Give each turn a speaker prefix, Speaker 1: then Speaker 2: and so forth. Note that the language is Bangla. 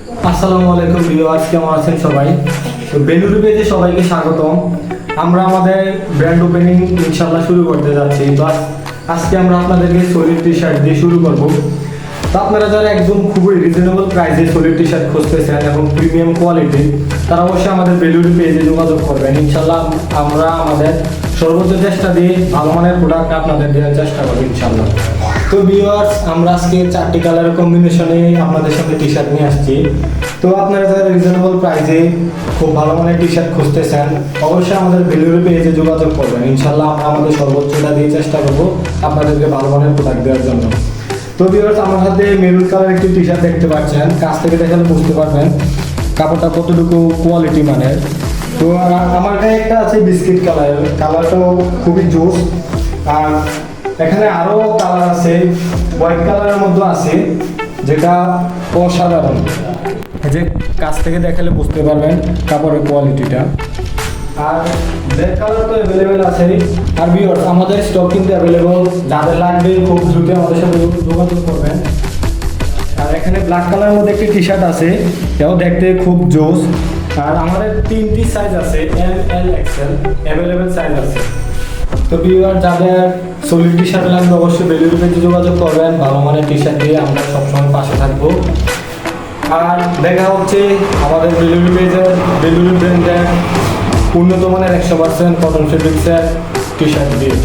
Speaker 1: আসসালামু আলাইকুম ভিউয়ার্স, কেমন আছেন সবাই? তো বেলুড়ি পেজে সবাইকে স্বাগতম। আমরা আমাদের ব্র্যান্ড ওপেনিং ইনশাআল্লাহ শুরু করতে যাচ্ছি। তো আজকে আমরা আপনাদেরকে সলিড টি শার্ট দিয়ে শুরু করব। তো আপনারা যারা একদম খুবই রিজনেবল প্রাইসে সলিড টি শার্ট খুঁজতেছেন এবং প্রিমিয়াম কোয়ালিটি, তারা অবশ্যই আমাদের বেলুড়ি পেজে যোগাযোগ করবেন। ইনশাআল্লাহ আমরা আমাদের সর্বোচ্চ চেষ্টা দিয়ে ভালো মানের প্রোডাক্ট আপনাদের দেওয়ার চেষ্টা করব ইনশাআল্লাহ। তো ভিউয়ার্স, আমরা আজকে 4টি কালারের কম্বিনেশনে আপনাদের সামনে টি শার্ট নিয়ে আসছি। তো আপনারা যারা রিজনেবল প্রাইসে খুব ভালো মানের টি শার্ট খুঁজতেছেন, অবশ্যই আমাদের বেলুড়ি পেজে যোগাযোগ করবেন। ইনশাআল্লাহ আমরা আমাদের সর্বোচ্চটা দিয়ে চেষ্টা করব আপনাদেরকে ভালো মানের প্রোডাক্ট দেওয়ার জন্য। তো ভিউয়ার্স, আমার হাতে মেরুন কালার একটি টি শার্ট দেখতে পাচ্ছেন। কাছ থেকে দেখালে বুঝতে পারবেন কাপড়টা কতটুকু কোয়ালিটি মানের। তো আমার কাছে একটা আছে বিস্কিট কালারটাও খুবই জোস। আর এখানে আরো কালার আছে, হোয়াইট কালারের মধ্যে আছে, যেটা অসাধারণ। এই যে কাছ থেকে দেখালে বুঝতে পারবেন কাপড়ের কোয়ালিটিটা। আর ব্ল্যাক কালার তো অ্যাভেলেবেল আছে। আর ভিউয়ার্স, আমাদের স্টক কিন্তু অ্যাভেলেবল, যাদের লাগবে খুব দ্রুত আমাদের সাথে যোগাযোগ করবেন। আর এখানে ব্ল্যাক কালারের মধ্যে একটি টি শার্ট আছে, এটাও দেখতে খুব জোস। আর আমাদের 3টি সাইজ আছে, এম, এল, এক্সেল অ্যাভেলেবেল সাইজ আছে। তো ভিউয়ার, যাদের সলিড টি শার্ট লাগবে অবশ্যই বেলুড়ি পেজে যোগাযোগ করবেন। ভালো মানের টি শার্ট দিয়ে আমরা সবসময় পাশে থাকবো। আর দেখা হচ্ছে আমাদের বেলুড়ি পেজের বেলুড়ি ব্র্যান্ডের উন্নত মানের 100% কটন ফেব্রিক্সের টি শার্ট দিয়ে।